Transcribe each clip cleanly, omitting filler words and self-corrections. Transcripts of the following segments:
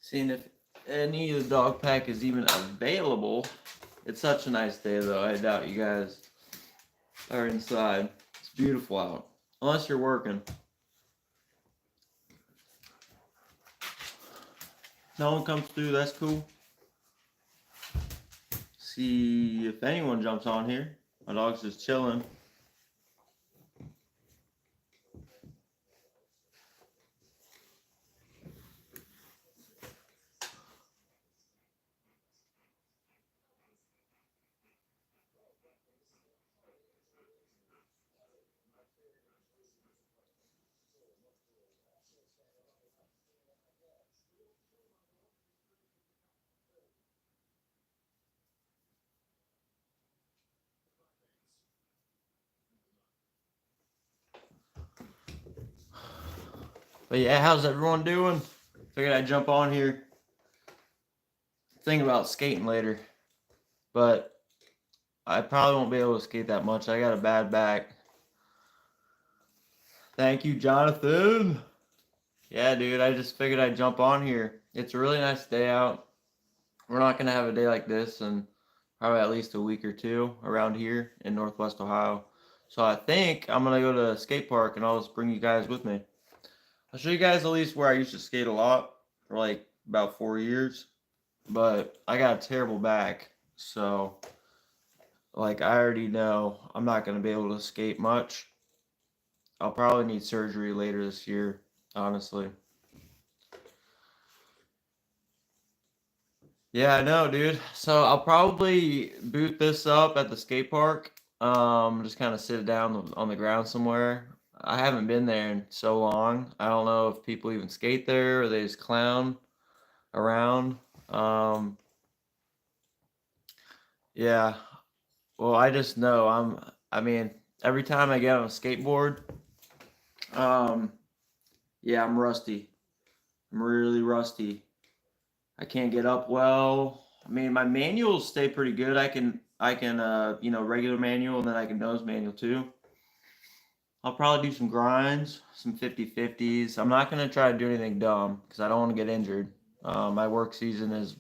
Seeing if any of the dog pack is even available. It's such a nice day though. I doubt you guys are inside. It's beautiful out. Unless you're working. No one comes through, that's cool. See if anyone jumps on here. My dog's just chilling. But yeah, how's everyone doing? Figured I'd jump on here. Think about skating later. But I probably won't be able to skate that much. I got a bad back. Thank you, Jonathan. Yeah, dude, I just figured I'd jump on here. It's a really nice day out. We're not going to have a day like this in probably at least a week or two around here in Northwest Ohio. So I think I'm going to go to a skate park and I'll just bring you guys with me. I'll show you guys at least where I used to skate a lot for like about 4 years. But I got a terrible back. So like I already know I'm not going to be able to skate much. I'll probably need surgery later this year, honestly. Yeah, I know, dude. So I'll probably boot this up at the skate park. Just kind of sit it down on the ground somewhere. I haven't been there in so long. I don't know if people even skate there or they just clown around. Um, yeah. Well, I just know I mean, every time I get on a skateboard, um, yeah, I'm rusty. I'm really rusty. I can't get up well. I mean, my manuals stay pretty good. I can regular manual and then I can nose manual too. I'll probably do some grinds, some 50/50s. I'm not gonna try to do anything dumb because I don't want to get injured. My work season is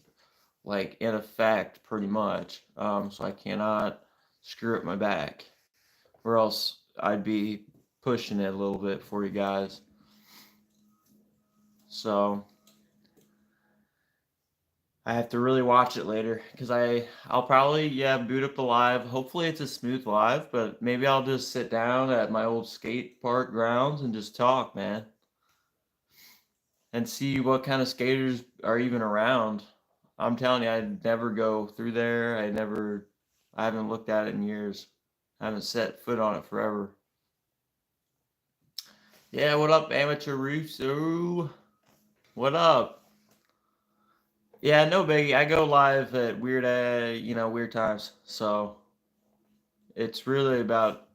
like in effect pretty much, so I cannot screw up my back, or else I'd be pushing it a little bit for you guys. So I have to really watch it later because I'll probably boot up the live. Hopefully it's a smooth live, but maybe I'll just sit down at my old skate park grounds and just talk, man, and see what kind of skaters are even around. I'm telling you, I'd never go through there. I haven't looked at it in years. I haven't set foot on it forever. Yeah, what up, Amateur Russo? What up? Yeah, no biggie. I go live at weird times. So it's really about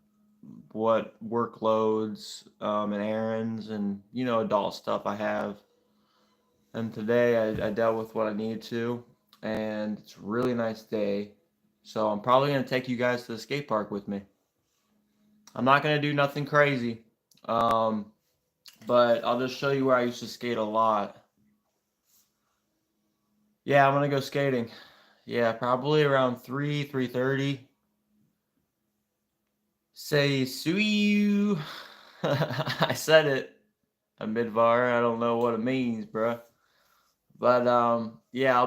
what workloads and errands and adult stuff I have. And today I dealt with what I needed to, and it's a really nice day. So I'm probably gonna take you guys to the skate park with me. I'm not gonna do nothing crazy, um, but I'll just show you where I used to skate a lot. Yeah, I'm gonna go skating. Yeah, probably around 3:30. Say suyu. I said it. A midvar. I don't know what it means, bruh. But yeah,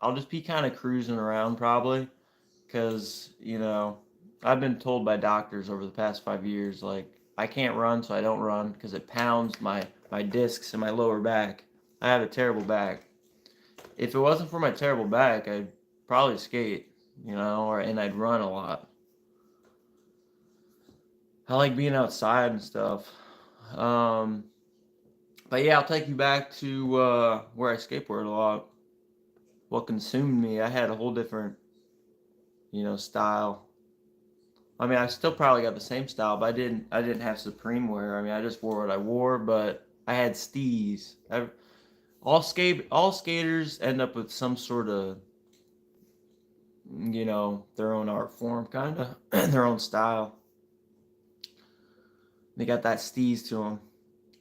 I'll just be kind of cruising around probably, because I've been told by doctors over the past 5 years like I can't run, so I don't run because it pounds my discs in my lower back. I have a terrible back. If it wasn't for my terrible back, I'd probably skate, and I'd run a lot. I like being outside and stuff. Um, but yeah, I'll take you back to where I skateboard a lot. What consumed me, I had a whole different, style. I mean, I still probably got the same style, but I didn't have Supreme wear. I mean, I just wore what I wore, but I had steez. all skaters end up with some sort of, their own art form, kind of, their own style. They got that steez to them.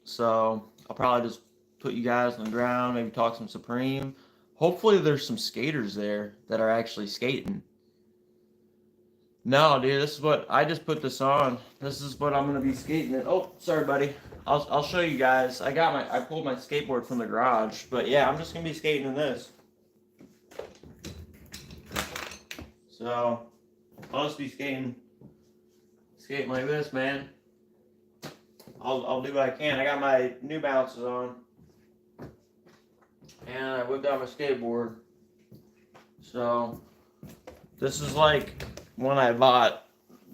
So I'll probably just put you guys on the ground, maybe talk some Supreme. Hopefully there's some skaters there that are actually skating. No, dude, this is what I just put this on. This is what I'm gonna be skating in. Oh, sorry, buddy. I'll show you guys. I pulled my skateboard from the garage, but yeah, I'm just gonna be skating in this. So I'll just be skating like this, man. I'll do what I can. I got my New Balances on, and I whipped out my skateboard. So this is like one I bought.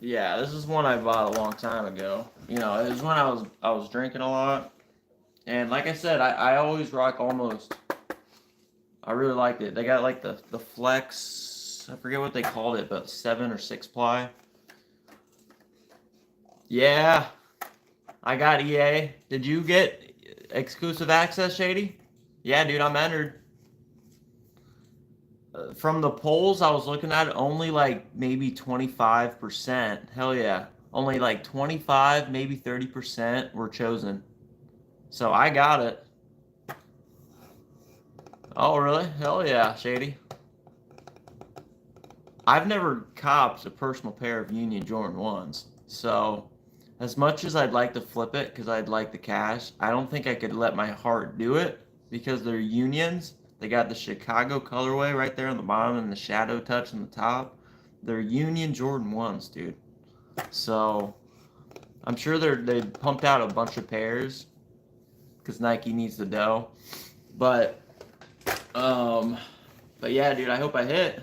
Yeah, this is one I bought a long time ago. It was when I was drinking a lot, and like I said, I always rock Almost. I really liked it. They got like the Flex. I forget what they called it, but 7 or 6 ply. Yeah, I got EA. Did you get exclusive access, Shady? Yeah, dude, I'm entered. From the polls I was looking at, only like maybe 25%. Hell yeah. Only like 25, maybe 30% were chosen. So I got it. Oh, really? Hell yeah, Shady. I've never copped a personal pair of Union Jordan 1s. So as much as I'd like to flip it because I'd like the cash, I don't think I could let my heart do it because they're Unions. They got the Chicago colorway right there on the bottom and the shadow touch on the top. They're Union Jordan 1s, dude. So I'm sure they pumped out a bunch of pairs because Nike needs the dough. But yeah, dude, I hope I hit.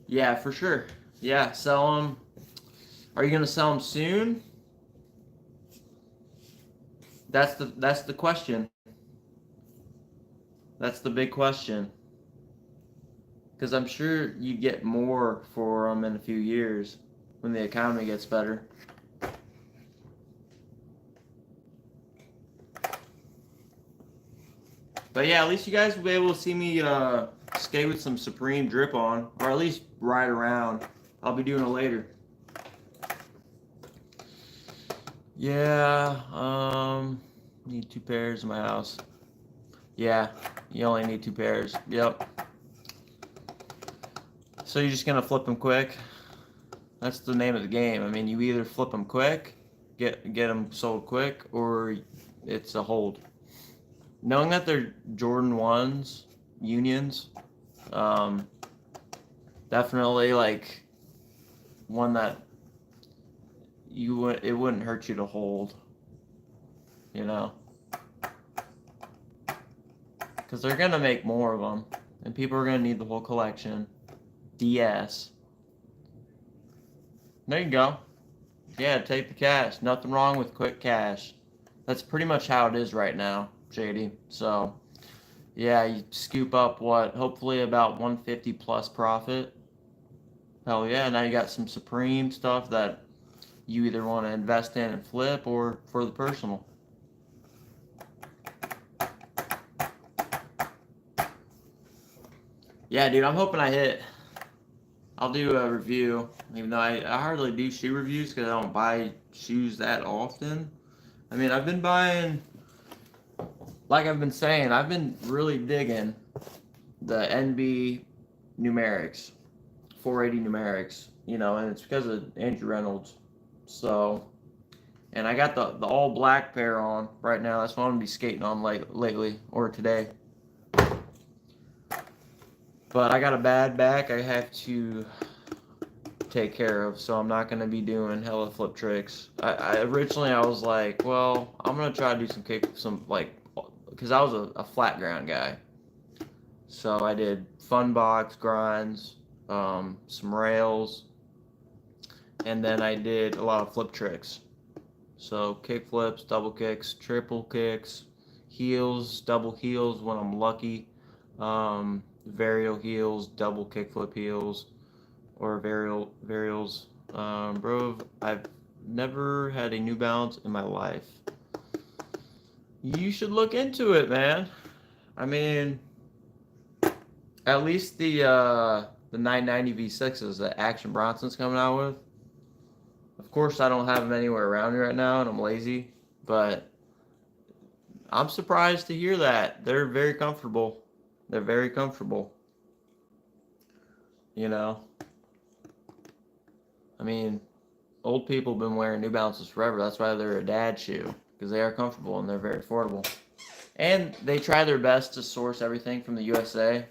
Yeah, for sure. Yeah, sell them. Are you gonna sell them soon? That's the question. That's the big question. Because I'm sure you get more for them in a few years when the economy gets better. But yeah, at least you guys will be able to see me skate with some Supreme drip on, or at least ride around. I'll be doing it later. Yeah, need 2 pairs in my house. Yeah, you only need 2 pairs. Yep. So you're just gonna flip them quick? That's the name of the game. I mean, you either flip them quick, get them sold quick, or it's a hold. Knowing that they're Jordan 1s, Unions, definitely like one that it wouldn't hurt you to hold, because they're gonna make more of them, and people are gonna need the whole collection. DS. There you go. Yeah, take the cash. Nothing wrong with quick cash. That's pretty much how it is right now, Shady. So, yeah, you scoop up what? Hopefully about 150 plus profit. Hell yeah, now you got some Supreme stuff that you either want to invest in and flip or for the personal. Yeah, dude, I'm hoping I hit. I'll do a review, even though I hardly do shoe reviews because I don't buy shoes that often. I mean, I've been buying, like I've been saying, I've been really digging the NB numerics, 480 numerics, and it's because of Andrew Reynolds. So, and I got the all black pair on right now. That's what I'm gonna be skating on lately or today. But I got a bad back I have to take care of, so I'm not gonna be doing hella flip tricks. I originally I was like, well, I'm gonna try to do because I was a flat ground guy. So I did fun box grinds, some rails, and then I did a lot of flip tricks. So kick flips, double kicks, triple kicks, heels, double heels when I'm lucky, varial heels, double kickflip heels, or varials. Bro, I've never had a New Balance in my life. You should look into it, man. I mean, at least the 990 V6s that Action Bronson's coming out with. Of course, I don't have them anywhere around me right now, and I'm lazy. But I'm surprised to hear that they're very comfortable. They're very comfortable. You know, I mean, old people have been wearing New Balances forever. That's why they're a dad shoe, because they are comfortable and they're very affordable. And they try their best to source everything from the USA,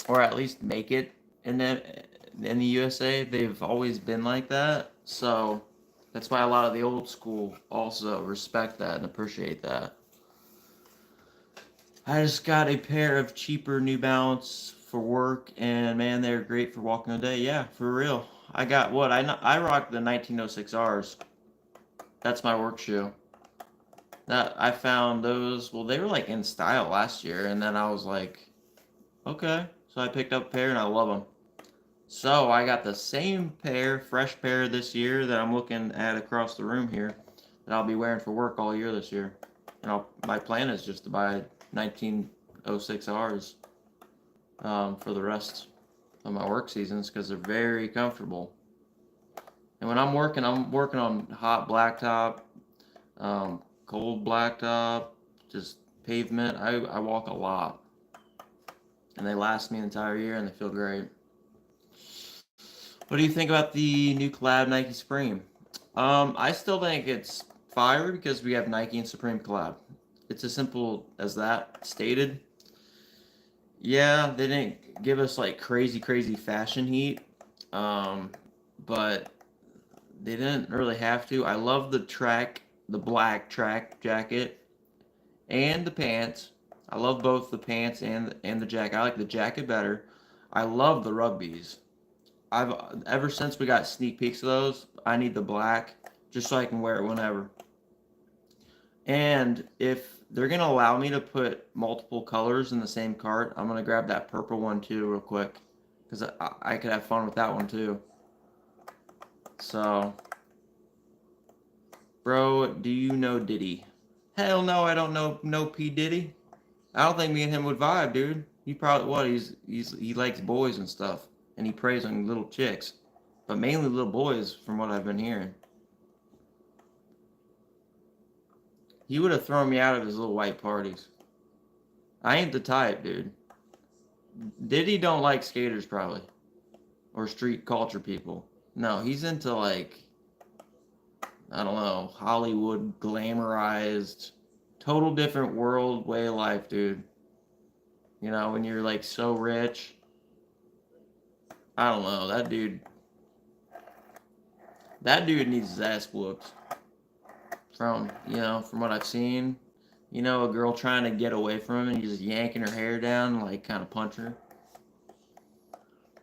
or at least make it in the USA. They've always been like that, so that's why a lot of the old school also respect that and appreciate that. I just got a pair of cheaper New Balance for work, and man, they're great for walking all day. Yeah, for real. I got what I rock the 1906Rs. That's my work shoe. That I found those. Well, they were like in style last year, and then I was like, okay. So I picked up a pair, and I love them. So I got the same pair, fresh pair this year that I'm looking at across the room here, that I'll be wearing for work all year this year. And my plan is just to buy 1906Rs for the rest of my work seasons because they're very comfortable. And when I'm working on hot blacktop, cold blacktop, just pavement. I walk a lot, and they last me an entire year, and they feel great. What do you think about the new collab Nike Supreme? I still think it's fire because we have Nike and Supreme collab. It's as simple as that stated. Yeah, they didn't give us like crazy fashion heat, but they didn't really have to. I love the black track jacket, and the pants. I love both the pants and the jacket. I like the jacket better. I love the rugbies. I've ever since we got sneak peeks of those, I need the black just so I can wear it whenever. And if they're gonna allow me to put multiple colors in the same cart, I'm gonna grab that purple one too real quick because I could have fun with that one too. So, bro, do you know Diddy? Hell no, I don't know P Diddy. I don't think me and him would vibe, dude. He probably what he likes boys and stuff, and he preys on little chicks, but mainly little boys, from what I've been hearing. He would have thrown me out of his little white parties. I ain't the type, dude. Diddy don't like skaters probably, or street culture people. No, he's into like I don't know Hollywood glamorized, total different world way of life, dude. You know, when you're like so rich. I don't know. That dude needs his ass whooped. From what I've seen. You know, a girl trying to get away from him and he's just yanking her hair down and like kind of punch her.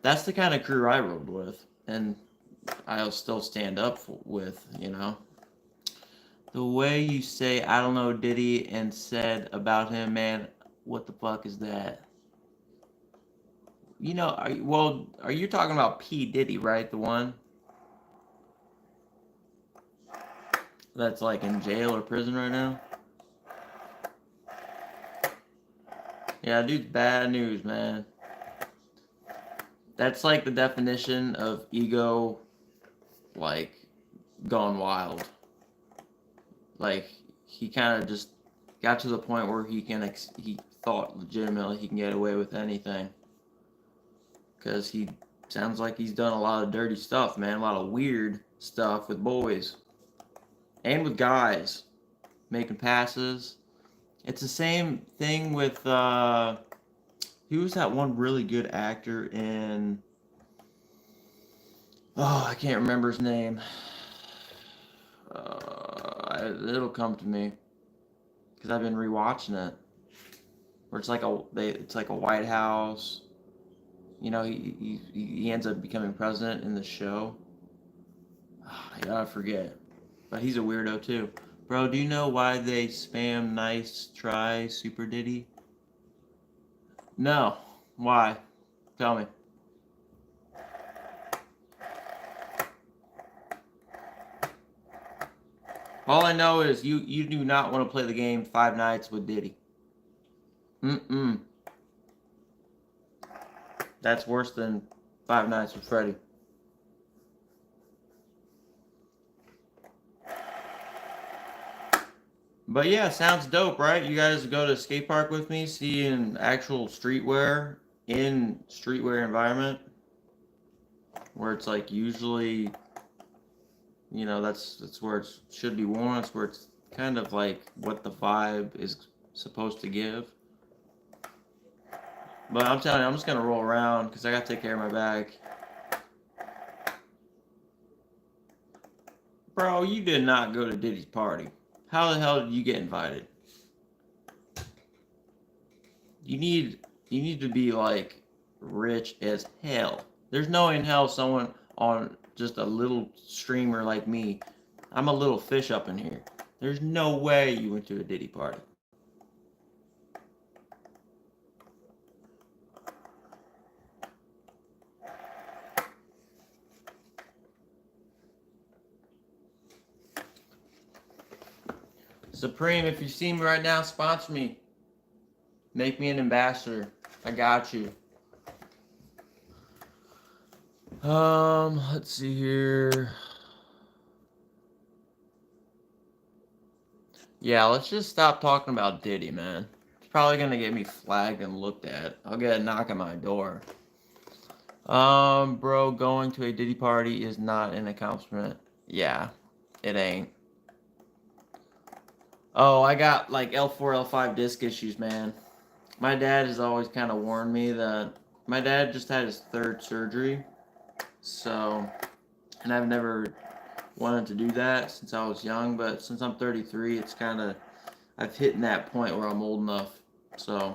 That's the kind of crew I rode with. And I'll still stand up with, you know. The way you say I don't know Diddy and said about him, man, what the fuck is that? You know, are you talking about P. Diddy, right? The one that's like in jail or prison right now? Yeah, dude's bad news, man. That's like the definition of ego, like, gone wild. Like, he kind of just got to the point where he thought legitimately he can get away with anything. Because he sounds like he's done a lot of dirty stuff, man. A lot of weird stuff with boys. And with guys. Making passes. It's the same thing with, who's that one really good actor in, oh, I can't remember his name. It'll come to me. Because I've been rewatching it. Where it's like a White House. You know, he ends up becoming president in the show. I forget. But he's a weirdo too. Bro, do you know why they spam nice try Super Diddy? No. Why? Tell me. All I know is you do not want to play the game 5 nights with Diddy. Mm-mm. That's worse than 5 nights with Freddie. But yeah, sounds dope, right? You guys go to the skate park with me, see an actual streetwear in streetwear environment where it's like usually, that's where it should be worn. It's where it's kind of like what the vibe is supposed to give. But I'm telling you, I'm just gonna roll around because I gotta take care of my back. Bro, you did not go to Diddy's party. How the hell did you get invited? You need to be like rich as hell. There's no way in hell someone on just a little streamer like me. I'm a little fish up in here. There's no way you went to a Diddy party. Supreme, if you see me right now, sponsor me. Make me an ambassador. I got you. Let's see here. Yeah, let's just stop talking about Diddy, man. It's probably gonna get me flagged and looked at. I'll get a knock on my door. Bro, going to a Diddy party is not an accomplishment. Yeah, it ain't. Oh, I got like L4, L5 disc issues, man. My dad has always kind of warned me that my dad just had his third surgery. So, and I've never wanted to do that since I was young, but since I'm 33, it's kind of, I've hit that point where I'm old enough. So,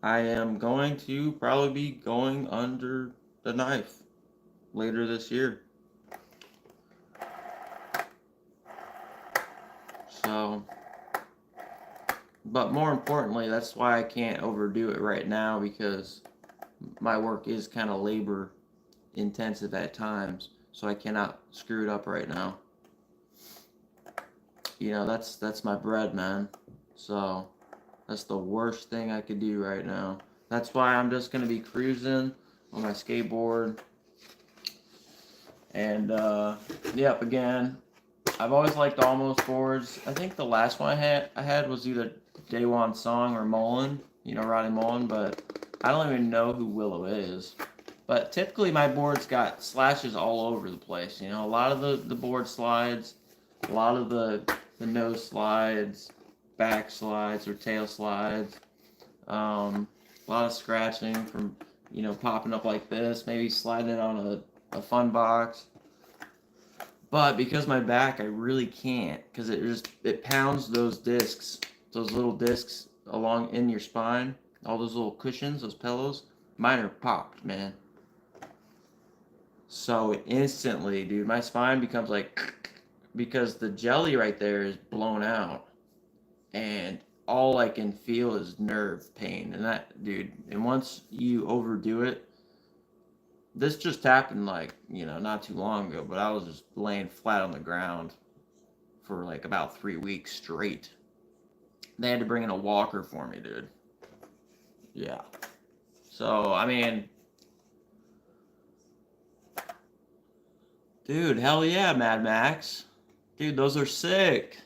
I am going to probably be going under the knife later this year. So, but more importantly, that's why I can't overdo it right now because my work is kind of labor intensive at times, so I cannot screw it up right now. That's my bread, man. So that's the worst thing I could do right now. That's why I'm just gonna be cruising on my skateboard. And yep, again, I've always liked almost boards. I think the last one I had was either Daewon Song or Mullen, Roddy Mullen, but I don't even know who Willow is. But typically my boards got slashes all over the place. A lot of the board slides, a lot of the nose slides, back slides or tail slides. A lot of scratching from popping up like this, maybe sliding it on a fun box. But because my back, I really can't because it pounds those discs, those little discs along in your spine, all those little cushions, those pillows. Mine are popped, man. So instantly, dude, my spine becomes like because the jelly right there is blown out, and all I can feel is nerve pain, and that, dude. And once you overdo it, this just happened like not too long ago, but I was just laying flat on the ground for like about 3 weeks straight. They had to bring in a walker for me, dude. Yeah. So I mean, dude, hell yeah, Mad Max. Dude, those are sick.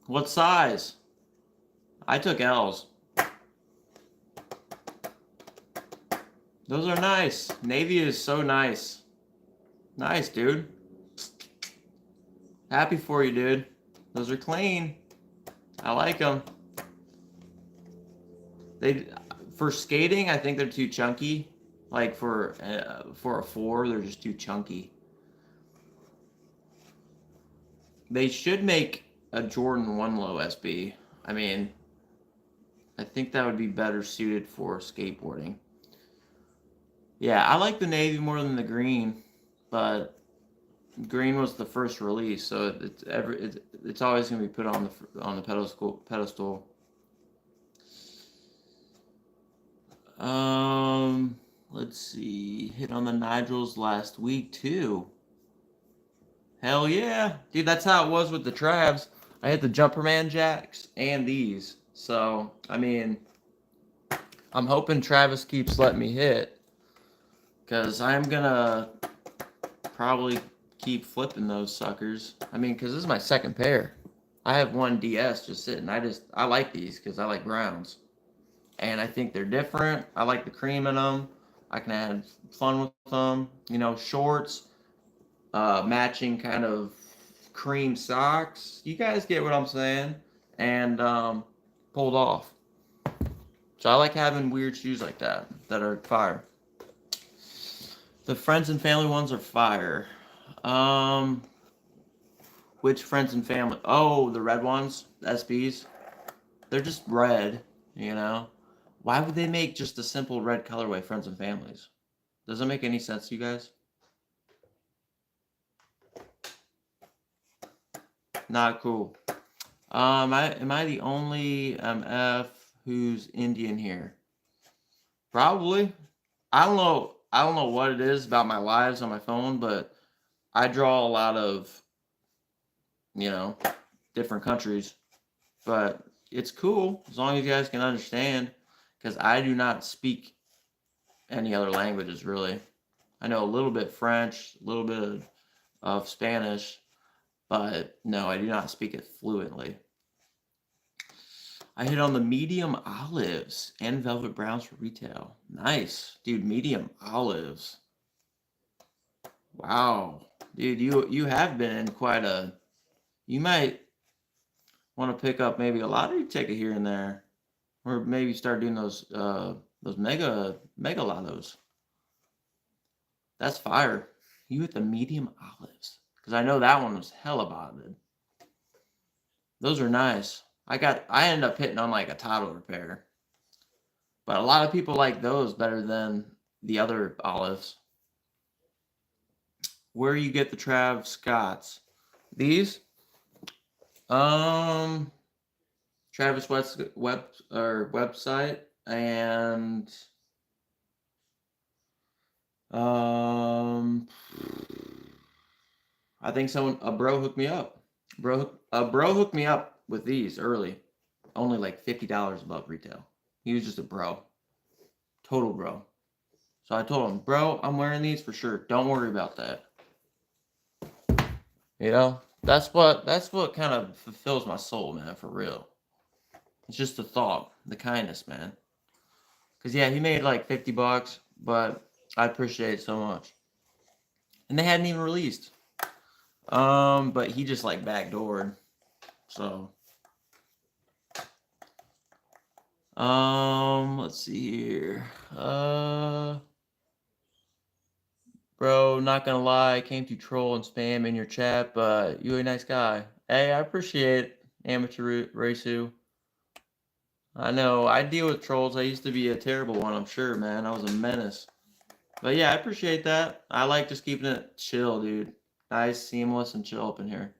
What size? I took L's. Those are nice. Navy is so nice. Nice, dude. Happy for you, dude. Those are clean. I like them. For skating, I think they're too chunky. Like for a 4, they're just too chunky. They should make a Jordan 1 Low SB. I mean, I think that would be better suited for skateboarding. Yeah, I like the navy more than the green, but green was the first release, so it's always gonna be put on the pedestal. Let's see. Hit on the Nigels last week too. Hell yeah. Dude, that's how it was with the Travs. I hit the Jumperman Jacks and these. So, I mean, I'm hoping Travis keeps letting me hit. Because I'm going to probably keep flipping those suckers. I mean, because this is my second pair. I have one DS just sitting. I like these because I like browns. And I think they're different. I like the cream in them. I can have fun with them. You know, shorts, matching kind of cream socks. You guys get what I'm saying? And pulled off. So I like having weird shoes like that are fire. The friends and family ones are fire. Um, which friends and family? Oh, the red ones, SBs. They're just red, you know. Why would they make just a simple red colorway, friends and families? Does it make any sense to you guys? Not cool. Am I the only MF who's Indian here? Probably. I don't know. I don't know what it is about my lives on my phone, but I draw a lot of, you know, different countries. But it's cool as long as you guys can understand, because I do not speak any other languages really. I know a little bit French, a little bit of Spanish, but no, I do not speak it fluently. I hit on the medium olives and velvet browns for retail. Nice, dude. Medium olives. Wow, dude. You have been in quite a. You might want to pick up maybe a lottery ticket here and there, or maybe start doing those mega lottos. That's fire. You hit the medium olives because I know that one was hella bonded. Those are nice. I ended up hitting on like a title repair. But a lot of people like those better than the other olives. Where you get the Trav Scotts? These? Um Travis West website, and um I think a bro hooked me up. A bro hooked me up with these early. Only like $50 above retail. He was just a bro. Total bro. So I told him, bro, I'm wearing these for sure. Don't worry about that. You know, that's what kind of fulfills my soul, man, for real. It's just the thought, the kindness, man. Cause yeah, he made like $50, but I appreciate it so much. And they hadn't even released. But he just like backdoored. So let's see here. Bro, not gonna lie, I came to troll and spam in your chat, but you a nice guy. Hey, I appreciate it, Amateur Raisu. I know, I deal with trolls. I used to be a terrible one, I'm sure, man. I was a menace. But yeah, I appreciate that. I like just keeping it chill, dude. Nice, seamless, and chill up in here.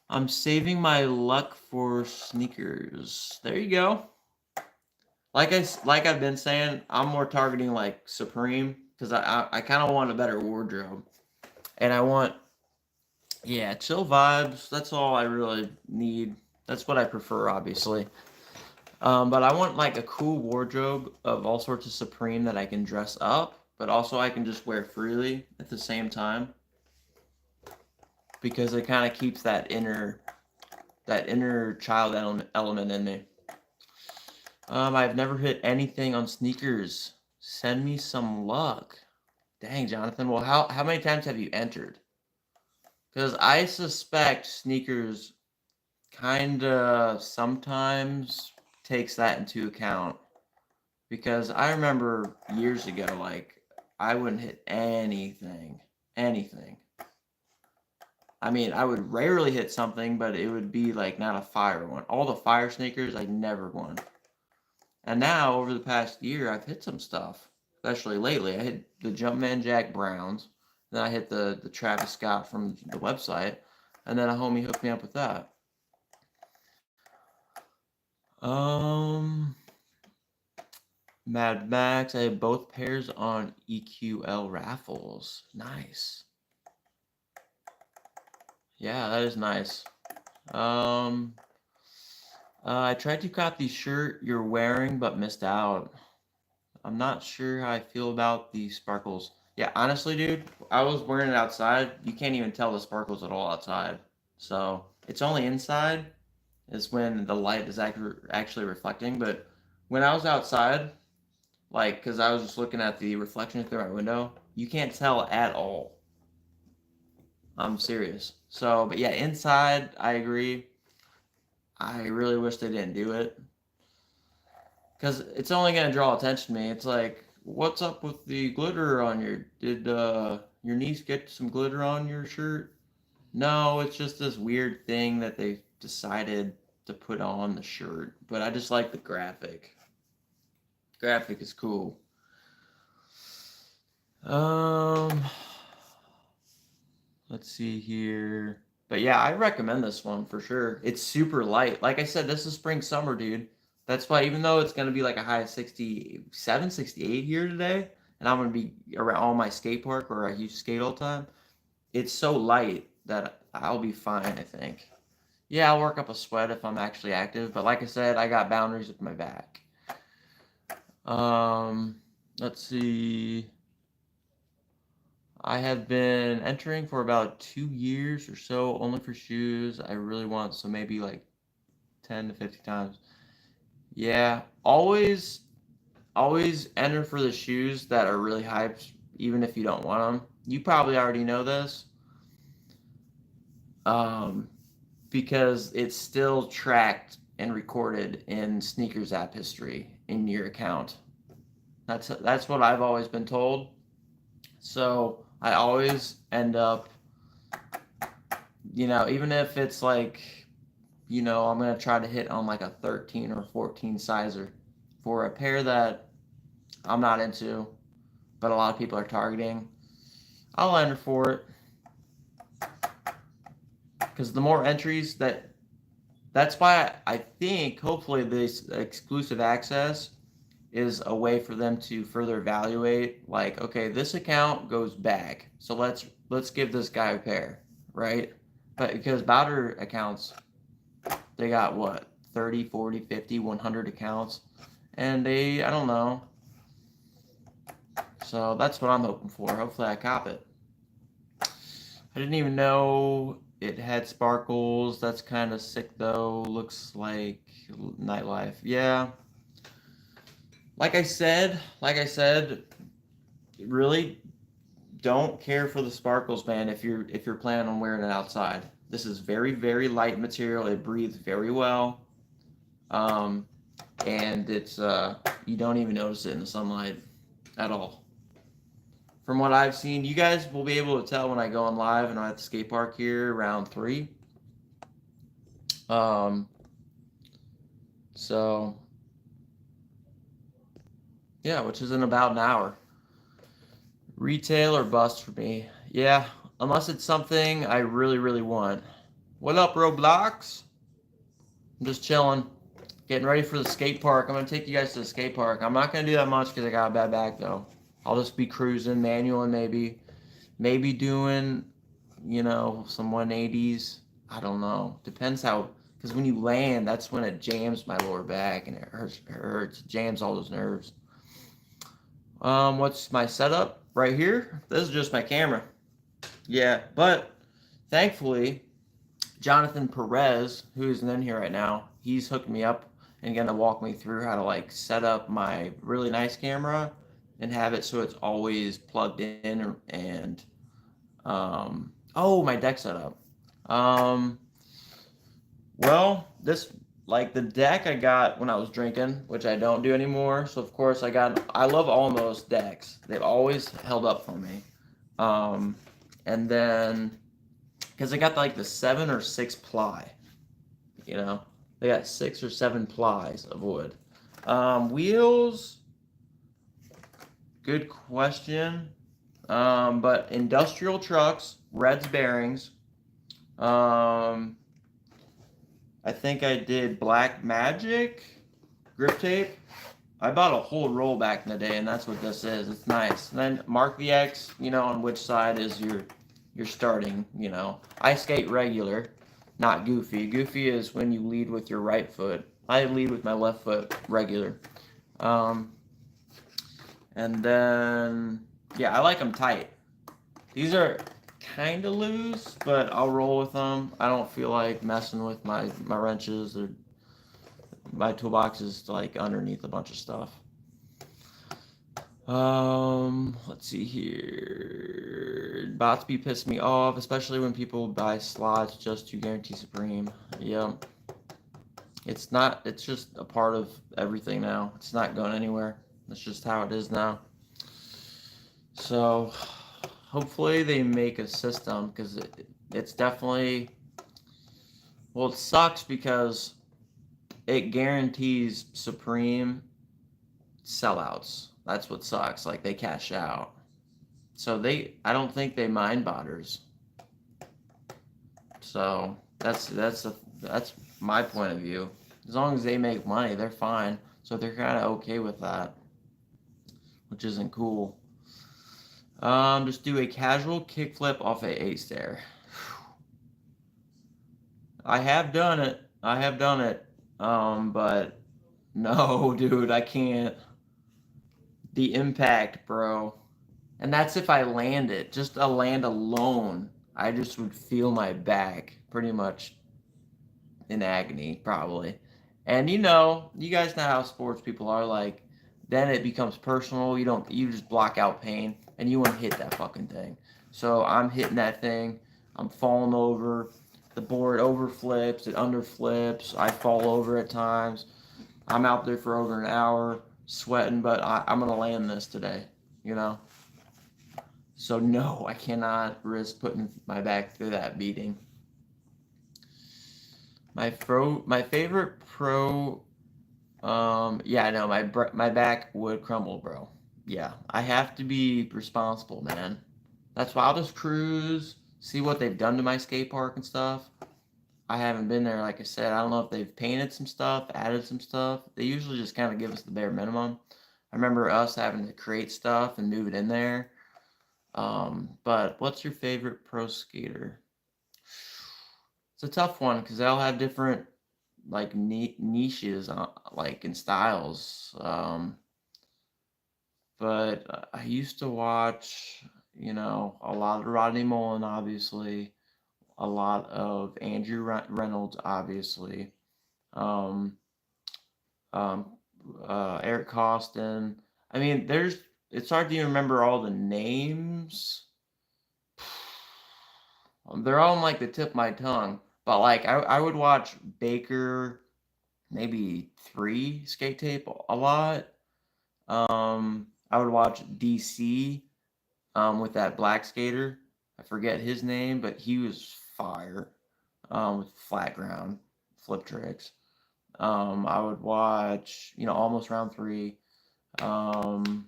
I'm saving my luck for sneakers. There you go. Like I've been saying, I'm more targeting like Supreme because I kind of want a better wardrobe, and I want chill vibes. That's all I really need. That's what I prefer, obviously. But I want like a cool wardrobe of all sorts of Supreme that I can dress up, but also I can just wear freely at the same time, because it kind of keeps that inner child element in me. I've never hit anything on sneakers. Send me some luck. Dang, Jonathan. Well, how many times have you entered? Because I suspect sneakers kinda sometimes takes that into account. Because I remember years ago, like, I wouldn't hit anything. Anything. I mean, I would rarely hit something, but it would be like not a fire one. All the fire sneakers, I never won. And now, over the past year, I've hit some stuff, especially lately. I hit the Jumpman Jack Browns, then I hit the Travis Scott from the website, and then a homie hooked me up with that. Um, Mad Max, I have both pairs on EQL raffles. Nice. Yeah, that is nice. I tried to copy the shirt you're wearing, but missed out. I'm not sure how I feel about the sparkles. Yeah, honestly, dude, I was wearing it outside. You can't even tell the sparkles at all outside. So it's only inside is when the light is actually reflecting. But when I was outside, like, because I was just looking at the reflection through my window, you can't tell at all. I'm serious. So, but yeah, inside, I agree. I really wish they didn't do it because it's only gonna draw attention to me. It's like, what's up with the glitter on your? Did your niece get some glitter on your shirt? No, it's just this weird thing that they decided to put on the shirt. But I just like the graphic. Graphic is cool. Um, let's see here. But yeah, I recommend this one for sure. It's super light. Like I said, this is spring summer, dude. That's why even though it's gonna be like a high of 67, 68 here today, and I'm gonna be around all my skate park where I used to skate all the time, it's so light that I'll be fine, I think. Yeah, I'll work up a sweat if I'm actually active, but like I said, I got boundaries with my back. Um, let's see. I have been entering for about 2 years or so, only for shoes. I really want, so maybe like 10 to 50 times. Yeah, always enter for the shoes that are really hyped, even if you don't want them. You probably already know this, um, because it's still tracked and recorded in sneakers app history in your account. That's what I've always been told. So I always end up, even if it's like, I'm gonna try to hit on like a 13 or 14 sizer for a pair that I'm not into, but a lot of people are targeting. I'll enter for it because the more entries that's why I think hopefully this exclusive access is a way for them to further evaluate, like, okay, this account goes back, so let's give this guy a pair, right? But because Bowder accounts, they got what, 30, 40, 50, 100 accounts, and I don't know. So that's what I'm hoping for. Hopefully I cop it. I didn't even know it had sparkles. That's kind of sick though. Looks like nightlife. Yeah. Like I said, really don't care for the sparkles, man, if you're planning on wearing it outside. This is very, very light material. It breathes very well. Um, and it's you don't even notice it in the sunlight at all. From what I've seen, you guys will be able to tell when I go on live and I'm at the skate park here around 3. Um, so yeah, which is in about an hour. Retail or bust for me. Yeah, unless it's something I really, really want. What up, Roblox? I'm just chilling, getting ready for the skate park. I'm gonna take you guys to the skate park. I'm not gonna do that much because I got a bad back though. I'll just be cruising, manual, and maybe doing, some 180s. I don't know. Depends how, because when you land, that's when it jams my lower back and it hurts, jams all those nerves. What's my setup right here? This is just my camera. Yeah, but thankfully, Jonathan Perez, who's in here right now, he's hooked me up and gonna walk me through how to like set up my really nice camera and have it so it's always plugged in and my deck setup. Um, well, this like the deck I got when I was drinking, which I don't do anymore. So of course I love almost decks. They've always held up for me. And then because they got like the 7 or 6 ply, they got 6 or 7 plies of wood. Wheels, good question. But industrial trucks, Reds bearings. I think I did Black Magic grip tape. I bought a whole roll back in the day, and that's what this is. It's nice. And then mark the X, on which side is you're starting, you know. I skate regular, not goofy. Goofy is when you lead with your right foot. I lead with my left foot regular. Um, and then, yeah, I like them tight. These are kind of loose, but I'll roll with them. I don't feel like messing with my wrenches or my toolbox is like underneath a bunch of stuff. Let's see here. Bots be pissing me off, especially when people buy slots just to guarantee Supreme. Yep. It's not, it's just a part of everything now. It's not going anywhere. That's just how it is now. So, hopefully they make a system because it's definitely, well, it sucks because it guarantees Supreme sellouts. That's what sucks. Like they cash out. So I don't think they mind botters. So that's my point of view. As long as they make money, they're fine. So they're kind of okay with that, which isn't cool. Just do a casual kickflip off a 8-stair. I have done it. But no, dude, I can't. The impact, bro. And that's if I land it. Just a land alone, I just would feel my back pretty much in agony, probably. And you guys know how sports people are like, then it becomes personal. You just block out pain and you want to hit that fucking thing. So I'm hitting that thing. I'm falling over. The board overflips, it underflips. I fall over at times. I'm out there for over an hour sweating, but I'm going to land this today, you know? So no, I cannot risk putting my back through that beating. My favorite pro, yeah, no, my back would crumble, bro. Yeah, I have to be responsible, man. That's why I'll just cruise, see what they've done to my skate park and stuff. I haven't been there, like I said. I don't know if they've painted some stuff, added some stuff. They usually just kind of give us the bare minimum. I remember us having to create stuff and move it in there. But what's your favorite pro skater? It's a tough one because they all have different like niches, like in styles. But I used to watch, a lot of Rodney Mullen, obviously, a lot of Andrew Reynolds, obviously, um, um, Eric Costin. I mean, it's hard to even remember all the names. They're all on like the tip of my tongue. But like I would watch Baker maybe 3 skate tape a lot. I would watch DC with that black skater. I forget his name, but he was fire with flat ground flip tricks. I would watch, almost round 3. Um,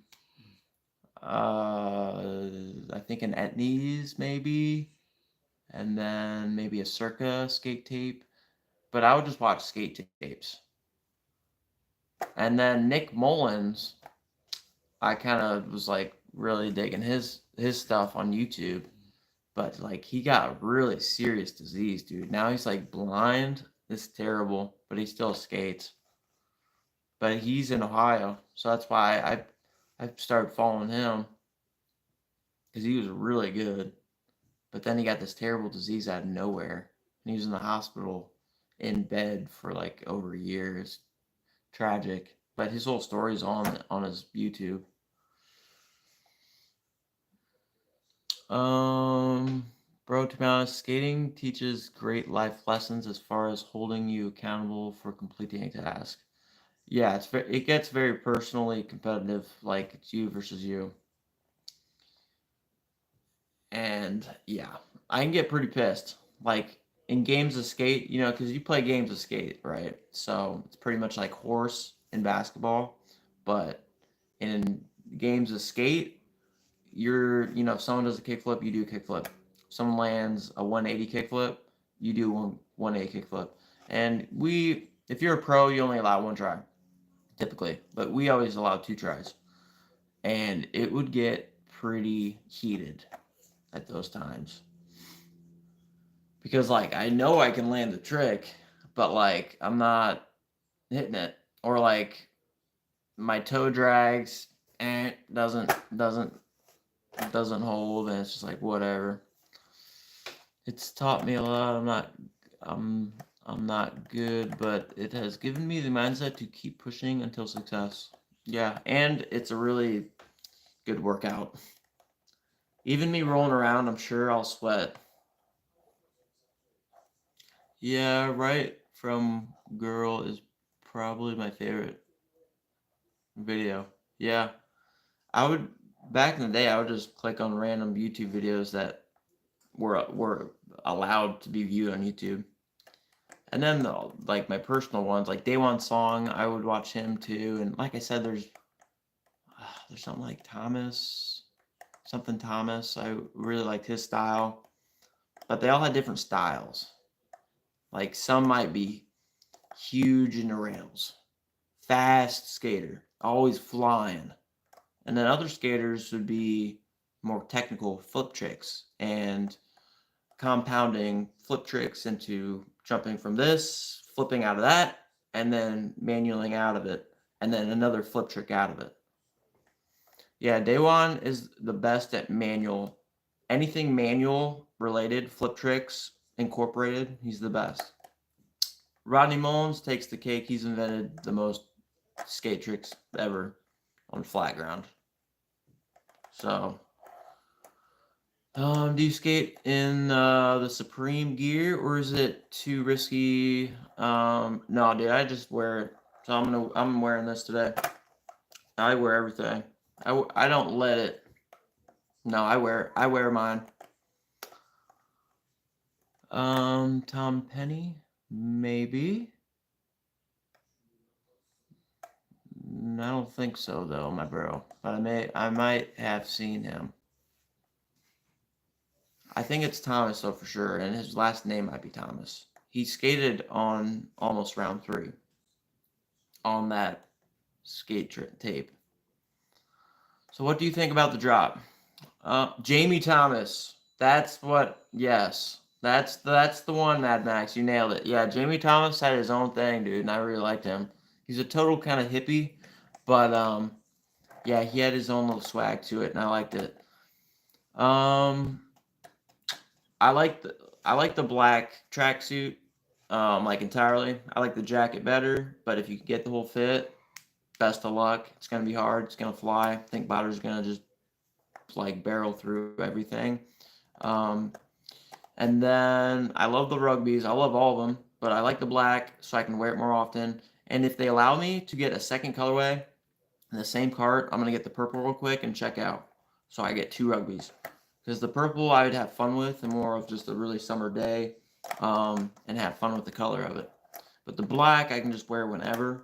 I think an Etnies maybe, and then maybe a Circa skate tape. But I would just watch skate tapes. And then Nick Mullins, I kind of was like really digging his stuff on YouTube. But like he got really serious disease, dude. Now he's like blind. It's terrible, but he still skates. But he's in Ohio, so that's why I started following him because he was really good. But then he got this terrible disease out of nowhere, and he was in the hospital in bed for like over a year. It's tragic, but his whole story's on his YouTube. Bro, to be honest, skating teaches great life lessons as far as holding you accountable for completing a task. Yeah, it gets very personally competitive, like it's you versus you. And yeah, I can get pretty pissed. Like in games of skate, because you play games of skate, right? So it's pretty much like horse in basketball, but in games of skate, if someone does a kickflip, you do a kickflip. If someone lands a 180 kickflip, you do 180 kickflip. And if you're a pro, you only allow one try, typically, but we always allow 2 tries. And it would get pretty heated at those times. because like I know I can land the trick, but like I'm not hitting it, or like my toe drags and doesn't hold, and it's just like whatever. It's taught me a lot. I'm I'm not good, but it has given me the mindset to keep pushing until success. Yeah, and it's a really good workout. Even me rolling around, I'm sure I'll sweat. Yeah, right from Girl is probably my favorite video. Yeah. I would back in the day I would just click on random YouTube videos that were allowed to be viewed on YouTube. And then like my personal ones, like Day One Song, I would watch him too. And like I said, there's something like something Thomas. I really liked his style, but they all had different styles. Like some might be huge in the rails, fast skater, always flying, and then other skaters would be more technical flip tricks and compounding flip tricks into jumping from this, flipping out of that, and then manualing out of it, and then another flip trick out of it. Yeah, Daewon is the best at manual. Anything manual related, flip tricks incorporated, he's the best. Rodney Mullins takes the cake. He's invented the most skate tricks ever on flat ground. So, do you skate in the Supreme gear, or is it too risky? No, dude, I just wear it. So I'm wearing this today. I wear everything. I don't let it. No, I wear mine. Tom Penny, maybe. I don't think so though, my bro. But I might have seen him. I think it's Thomas though for sure, and his last name might be Thomas. He skated on almost round 3 on that tape. So what do you think about the drop? Jamie Thomas. That's what. Yes, that's the one. Mad Max, you nailed it. Yeah, Jamie Thomas had his own thing, dude, and I really liked him. He's a total kind of hippie, but yeah, he had his own little swag to it, and I liked it. Um, I like the black tracksuit, like entirely. I like the jacket better, but if you get the whole fit, best of luck. It's gonna be hard. It's gonna fly. I think Botter's gonna just like barrel through everything. Um, and then I love the rugbies. I love all of them, but I like the black so I can wear it more often. And if they allow me to get a second colorway in the same cart, I'm gonna get the purple real quick and check out. So I get 2 rugbies. Because the purple I would have fun with and more of just a really summer day, and have fun with the color of it. But the black I can just wear whenever.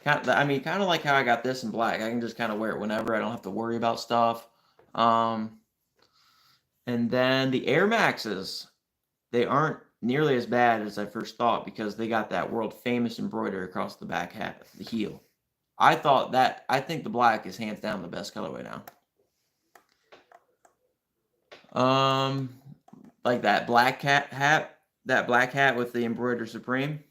Kind of like how I got this in black. I can just kind of wear it whenever. I don't have to worry about stuff. And then the Air Maxes, they aren't nearly as bad as I first thought because they got that world famous embroidery across the back half, the heel. I think the black is hands down the best colorway now. Like that black hat with the embroidered Supreme.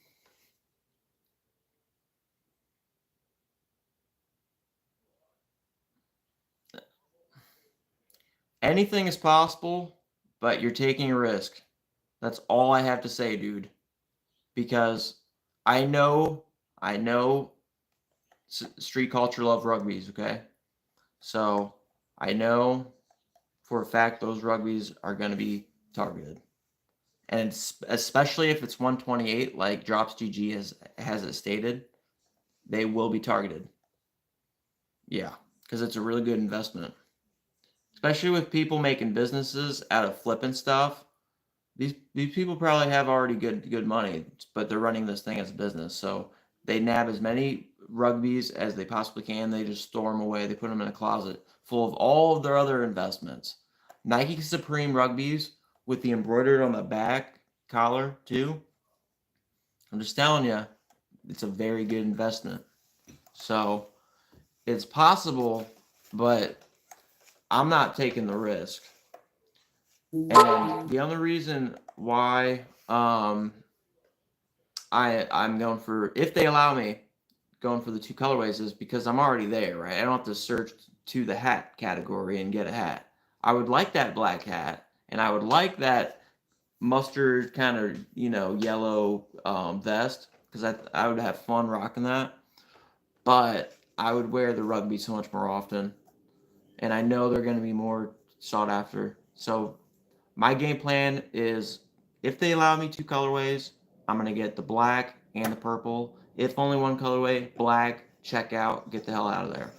Anything is possible, but you're taking a risk. That's all I have to say, dude. Because I know street culture love rugbies, okay? So I know for a fact those rugbies are going to be targeted. And especially if it's 128, like Drops GG has it stated, they will be targeted. Yeah, because it's a really good investment. Especially with people making businesses out of flipping stuff. These people probably have already good money, but they're running this thing as a business. So they nab as many rugbies as they possibly can. They just store them away. They put them in a closet full of all of their other investments. Nike Supreme rugbies with the embroidered on the back collar too. I'm just telling you, it's a very good investment. So it's possible, but I'm not taking the risk. And the only reason why I'm going for, if they allow me, going for the 2 colorways is because I'm already there, right? I don't have to search to the hat category and get a hat. I would like that black hat, and I would like that mustard kind of, yellow vest, because I would have fun rocking that. But I would wear the rugby so much more often, and I know they're going to be more sought after. So my game plan is, if they allow me 2 colorways, I'm going to get the black and the purple. If only one colorway, black, check out, get the hell out of there.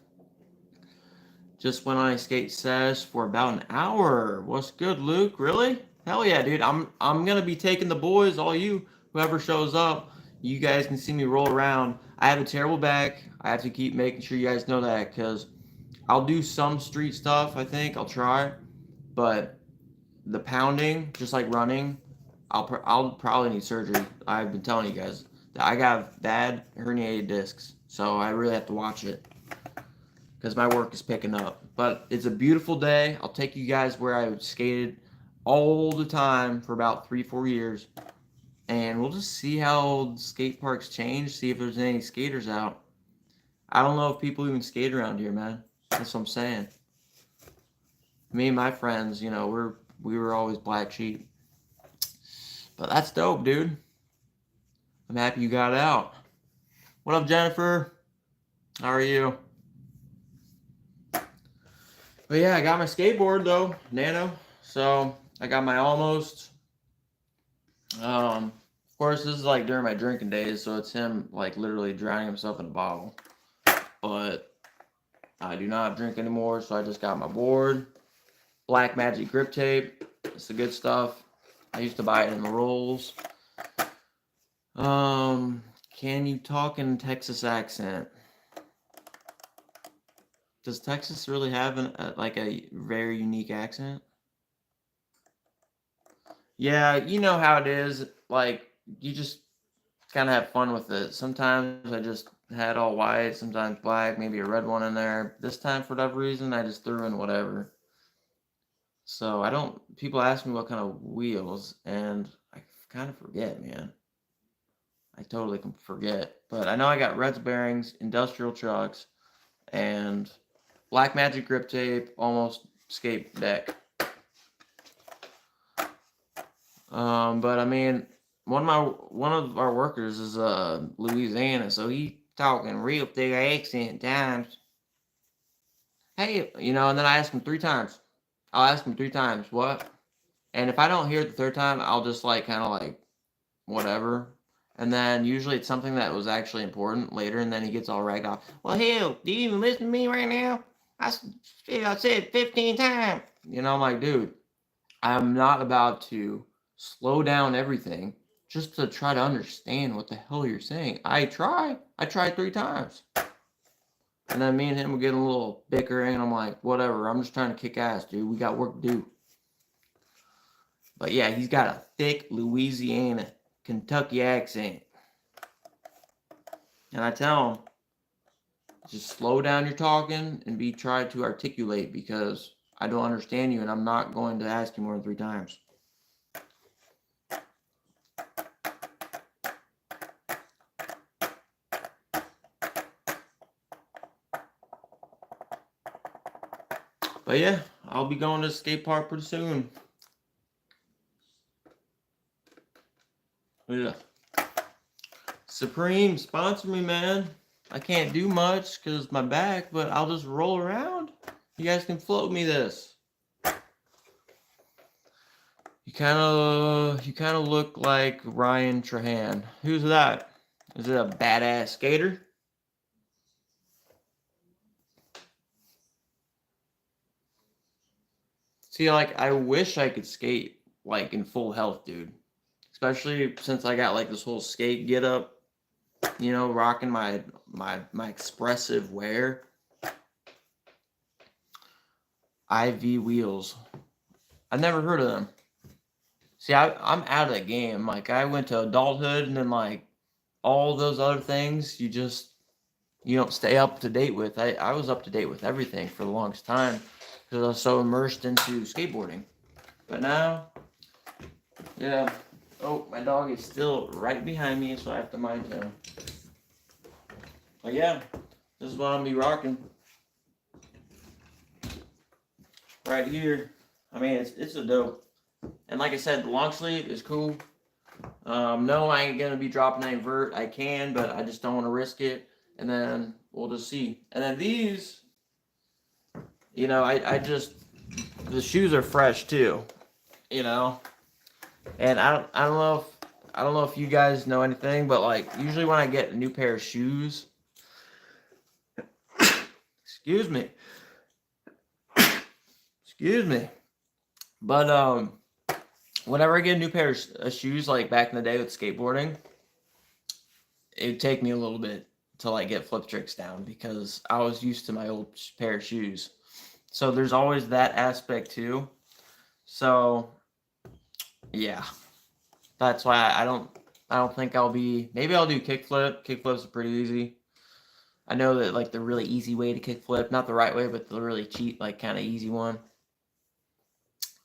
Just went on a skate sesh for about an hour. What's good, Luke? Really? Hell yeah, dude. I'm gonna be taking the boys, all you, whoever shows up. You guys can see me roll around. I have a terrible back. I have to keep making sure you guys know that, because I'll do some street stuff, I think. I'll try. But the pounding, just like running, I'll probably need surgery. I've been telling you guys that I got bad herniated discs, so I really have to watch it, because my work is picking up. But it's a beautiful day. I'll take you guys where I skated all the time for about 3-4 years, and we'll just see how skate parks change, see if there's any skaters out. I don't know if people even skate around here, man. That's what I'm saying. Me and my friends, we were always black sheep. But that's dope, dude. I'm happy you got out. What up, Jennifer? How are you? But yeah, I got my skateboard though, Nano. So I got my almost. Of course, this is like during my drinking days, so it's him like literally drowning himself in a bottle. But I do not drink anymore, so I just got my board. Black Magic grip tape. It's the good stuff. I used to buy it in the rolls. Can you talk in Texas accent? Does Texas really have a very unique accent? Yeah, you know how it is. Like, you just kind of have fun with it. Sometimes I just had all white, sometimes black, maybe a red one in there. This time, for whatever reason, I just threw in whatever. So I don't. People ask me what kind of wheels, and I kind of forget, man. I totally can forget. But I know I got Reds bearings, industrial trucks, and Black Magic grip tape, almost skate deck. But I mean, one of our workers is Louisiana, so he talking real thick accent times. Hey, and then I ask him 3 times. I'll ask him 3 times, what? And if I don't hear it the third time, I'll just kind of whatever. And then usually it's something that was actually important later, and then he gets all ragged off. Well, hell, do you even listen to me right now? I said 15 times. I'm like, dude, I'm not about to slow down everything just to try to understand what the hell you're saying. I tried 3 times. And then me and him were getting a little bickering, and I'm like, whatever, I'm just trying to kick ass, dude. We got work to do. But yeah, he's got a thick Louisiana, Kentucky accent. And I tell him, just slow down your talking and try to articulate, because I don't understand you, and I'm not going to ask you more than 3 times. But yeah, I'll be going to the skate park pretty soon. Yeah. Supreme, sponsor me, man. I can't do much because my back, but I'll just roll around. You guys can float me this. You kind of look like Ryan Trahan. Who's that? Is it a badass skater? See, I wish I could skate in full health, dude. Especially since I got this whole skate get up, rocking my expressive wear. IV wheels. I've never heard of them. See, I'm out of the game. I went to adulthood, and then all those other things you don't stay up to date with. I was up to date with everything for the longest time because I was so immersed into skateboarding. But now, yeah. Oh, my dog is still right behind me, so I have to mind him. But yeah, this is what I'm gonna be rocking right here. I mean, it's a dope. And like I said, the long sleeve is cool. No, I ain't gonna be dropping any vert. I can, but I just don't want to risk it. And then we'll just see. And then these, I just the shoes are fresh too. You know, and I don't know if you guys know anything, but like usually when I get a new pair of shoes, excuse me, excuse me, but whenever I get a new pair of shoes, like back in the day with skateboarding, it would take me a little bit to like get flip tricks down because I was used to my old pair of shoes. So there's always that aspect too. So yeah, that's why I don't think I'll be. Maybe I'll do kickflip. Kickflips are pretty easy. I know that like the really easy way to kickflip, not the right way, but the really cheap, like kind of easy one.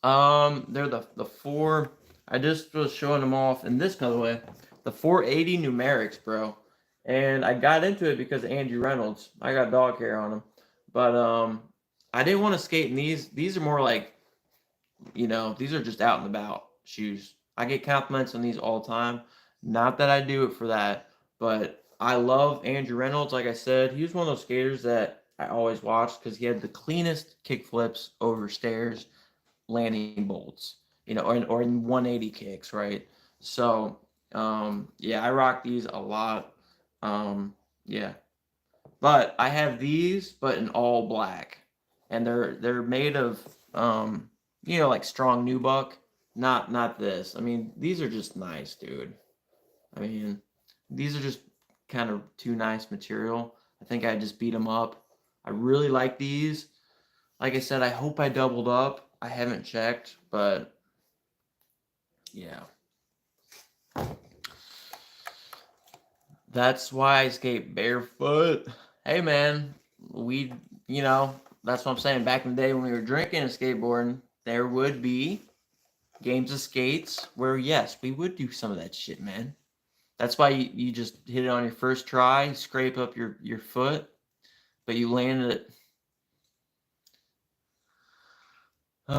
They're the four. I just was showing them off in this colorway, the 480 numerics, bro. And I got into it because of Andrew Reynolds. I got dog hair on them, but I didn't want to skate in these. These are more like, these are just out and about shoes. I get compliments on these all the time. Not that I do it for that, but I love Andrew Reynolds. Like I said, he was one of those skaters that I always watched because he had the cleanest kick flips over stairs, landing bolts, or in 180 kicks, right? So, yeah, I rock these a lot. Yeah, but I have these, but in all black, and they're made of, like strong nubuck. Not this. I mean, these are just nice, dude. I mean, these are just kind of too nice material. I think I just beat them up. I really like these. Like I said, I hope I doubled up. I haven't checked, but yeah. That's why I skate barefoot. Hey, man, that's what I'm saying. Back in the day when we were drinking and skateboarding, there would be games of skates where, yes, we would do some of that shit, man. That's why you just hit it on your first try, scrape up your foot, but you landed it. Let